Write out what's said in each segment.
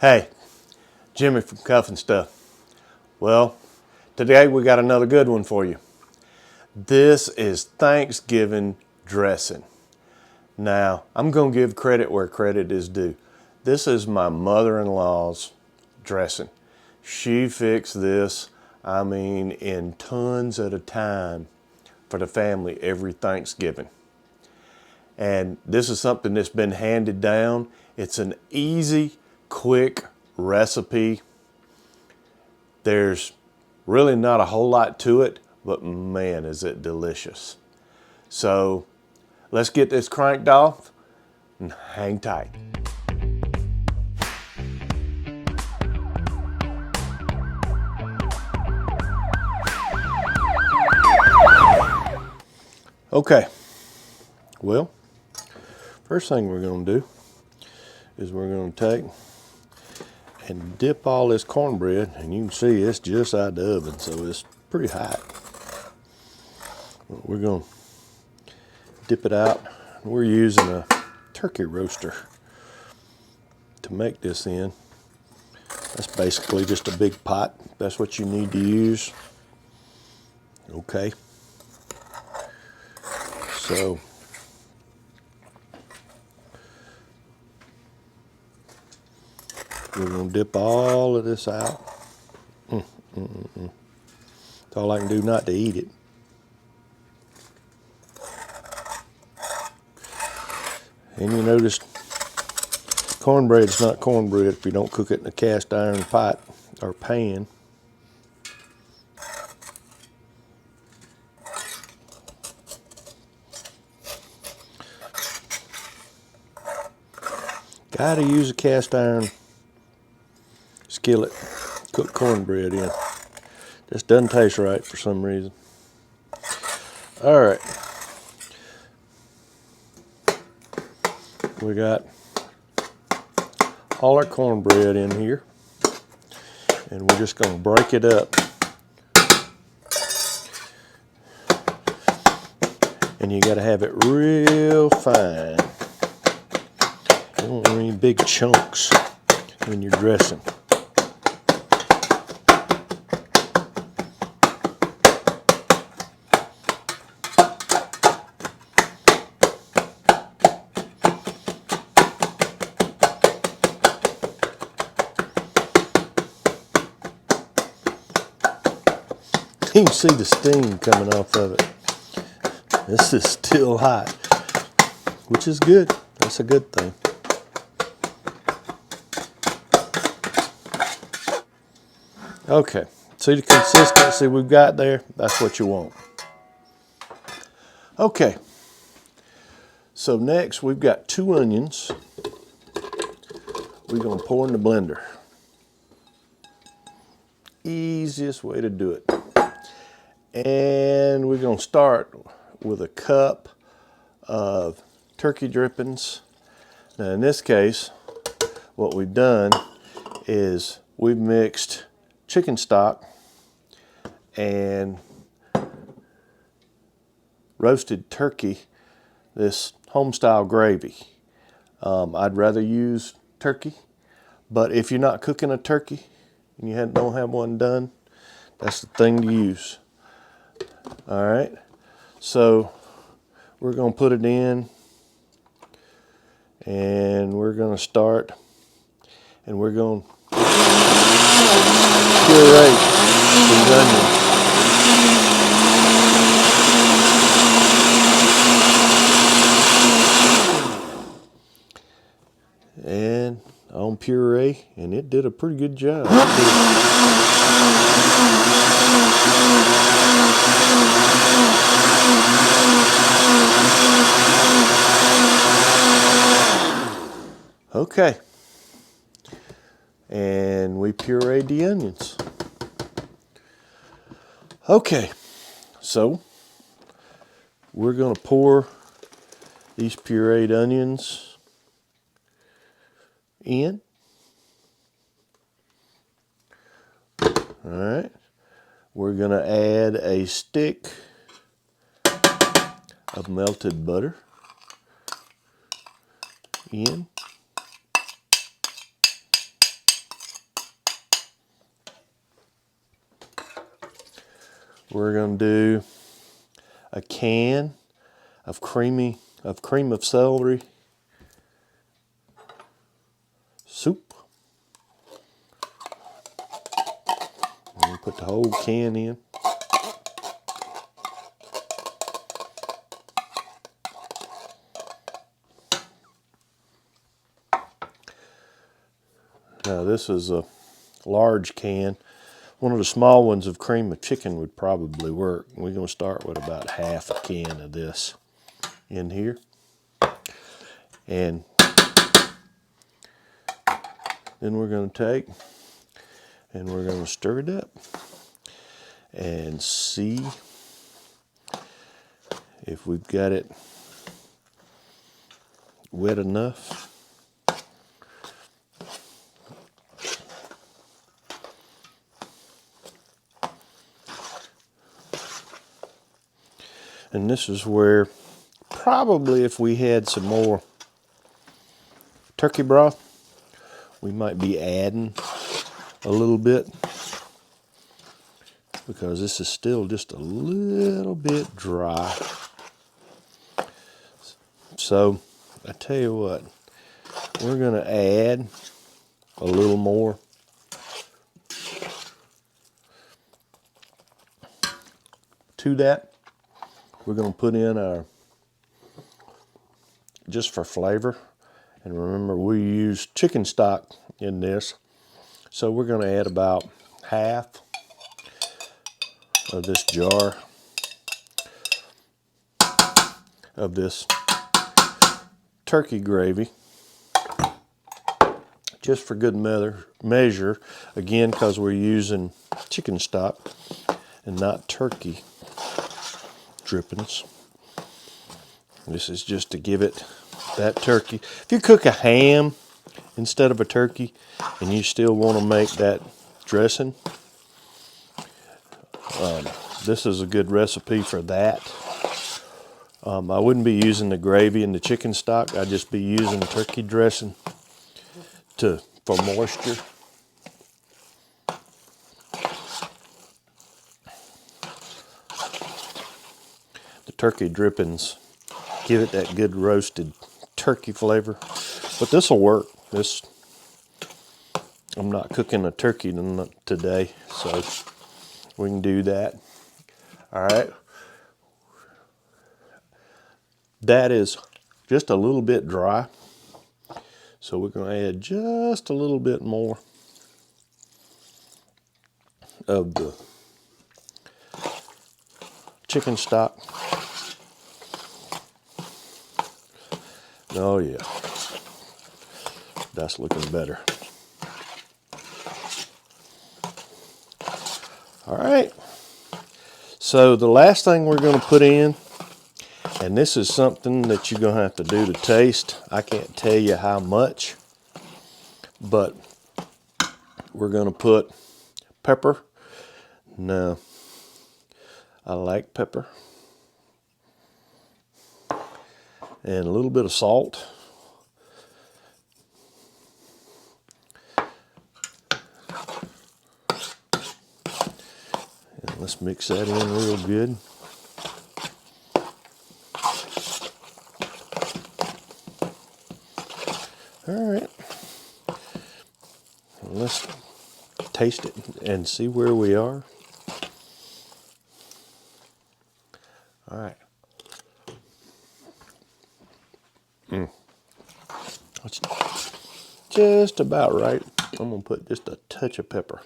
Hey, Jimmy from Cuff and Stuff. Well, today we got another good one for you. This is Thanksgiving dressing. Now, I'm going to give credit where credit is due. This is my mother-in-law's dressing. She fixed this, in tons at a time for the family every Thanksgiving. And this is something that's been handed down. It's an easy, quick recipe. There's really not a whole lot to it, but man, is it delicious. So let's get this cranked off and hang tight. Okay, well, first thing we're going to do is we're going to take and dip all this cornbread, and you can see it's just out of the oven, so it's pretty hot. We're going to dip it out. We're using a turkey roaster to make this in. That's basically just a big pot. That's what you need to use. Okay. So we're going to dip all of this out. That's all I can do not to eat it. And you notice cornbread is not cornbread if you don't cook it in a cast iron pot or pan. Gotta use a cast iron skillet, cook cornbread in. Just doesn't taste right for some reason. All right. We got all our cornbread in here, and we're just going to break it up. And you got to have it real fine. You don't want any big chunks when you're dressing. You can see the steam coming off of it. This is still hot, which is good. That's a good thing. Okay, see the consistency we've got there? That's what you want. Okay, so next we've got 2 onions. We're going to pour in the blender. Easiest way to do it. And we're going to start with a cup of turkey drippings. Now in this case, what we've done is we've mixed chicken stock and roasted turkey, this home-style gravy. I'd rather use turkey, but if you're not cooking a turkey and you don't have one done, that's the thing to use. All right, so we're going to put it in, and we're going to start, and we're going to puree these onions. And on puree, and it did a pretty good job. Okay, and we pureed the onions. Okay, so we're going to pour these pureed onions in. All right, we're going to add a stick of melted butter in. we're going to do a can of cream of celery soup. And we put the whole can in. Now this is a large can. One of the small ones of cream of chicken would probably work. We're going to start with about half a can of this in here. And then we're going to take and we're going to stir it up and see if we've got it wet enough. And this is where probably if we had some more turkey broth, we might be adding a little bit, because this is still just a little bit dry. So I tell you what, we're going to add a little more to that. We're going to put in our, just for flavor, and remember we use chicken stock in this, so we're going to add about half of this jar of this turkey gravy, just for good measure, again, because we're using chicken stock and not turkey drippings. This is just to give it that turkey. If you cook a ham instead of a turkey and you still want to make that dressing, this is a good recipe for that. I wouldn't be using the gravy and the chicken stock. I'd just be using turkey dressing for moisture. The turkey drippings give it that good roasted turkey flavor. But this will work. I'm not cooking a turkey today, so we can do that. All right. That is just a little bit dry, so we're going to add just a little bit more of the chicken stock. Oh yeah, that's looking better. All right, so the last thing we're going to put in, and this is something that you're going to have to do to taste. I can't tell you how much, but we're going to put pepper. Now, I like pepper. And a little bit of salt. And let's mix that in real good. All right. Let's taste it and see where we are. All right. That's just about right. I'm going to put just a touch of pepper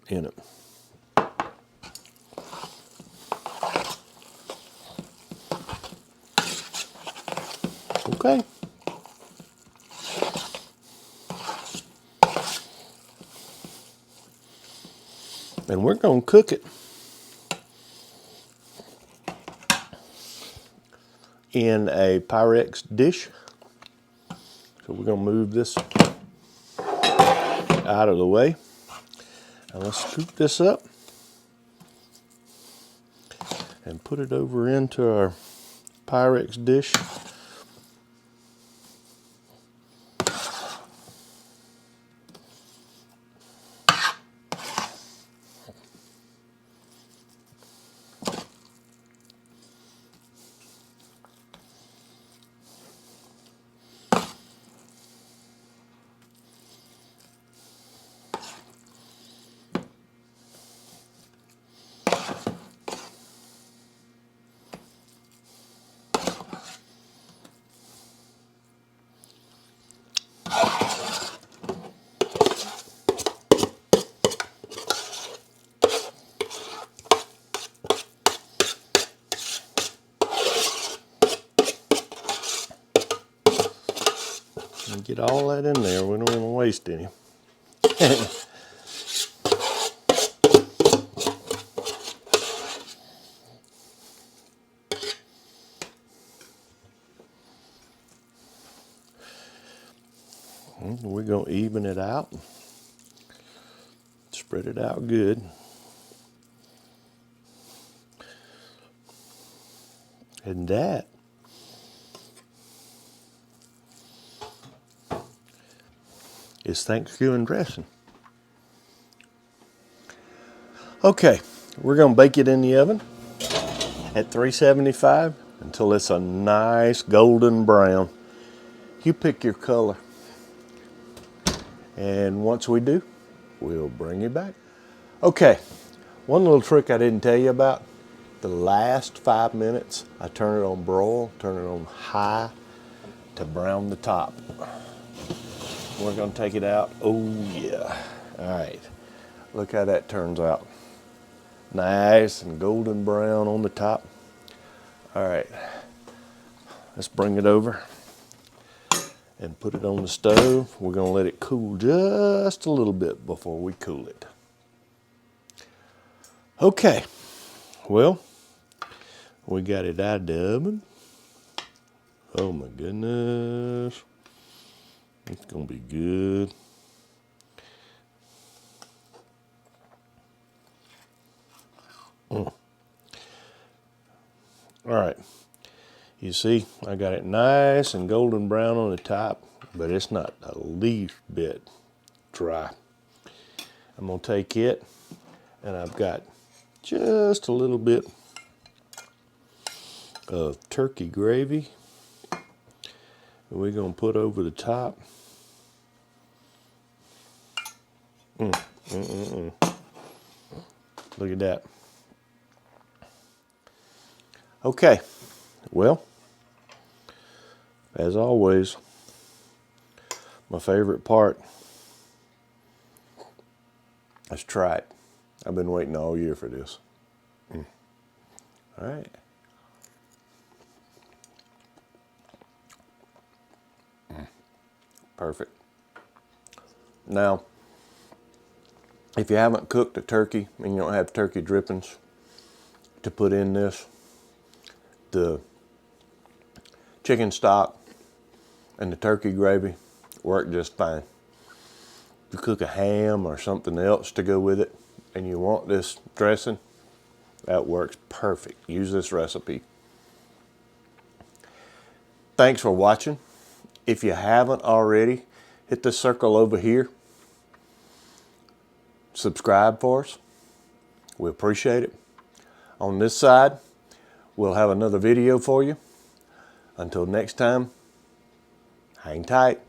in it. Okay. And we're going to cook it in a Pyrex dish. So we're going to move this out of the way. And let's scoop this up and put it over into our Pyrex dish. Get all that in there. We don't want to waste any. We're going to even it out. Spread it out good. And that is Thanksgiving dressing. Okay, we're going to bake it in the oven at 375 until it's a nice golden brown. You pick your color. And once we do, we'll bring you back. Okay, one little trick I didn't tell you about. The last 5 minutes, I turn it on broil, turn it on high to brown the top. We're gonna take it out. Oh yeah. All right, look how that turns out. Nice and golden brown on the top. All right, let's bring it over and put it on the stove. We're gonna let it cool just a little bit before we cool it. Okay, well, we got it out of the oven. Oh my goodness. It's gonna be good. All right, you see, I got it nice and golden brown on the top, but it's not the least bit dry. I'm gonna take it, and I've got just a little bit of turkey gravy. We're gonna put over the top. Look at that. Okay, well, as always, my favorite part. Let's try it. I've been waiting all year for this. All right. Perfect. Now, if you haven't cooked a turkey and you don't have turkey drippings to put in this, the chicken stock and the turkey gravy work just fine. If you cook a ham or something else to go with it and you want this dressing, that works perfect. Use this recipe. Thanks for watching. If you haven't already, hit the circle over here. Subscribe for us. We appreciate it. On this side, we'll have another video for you. Until next time, hang tight.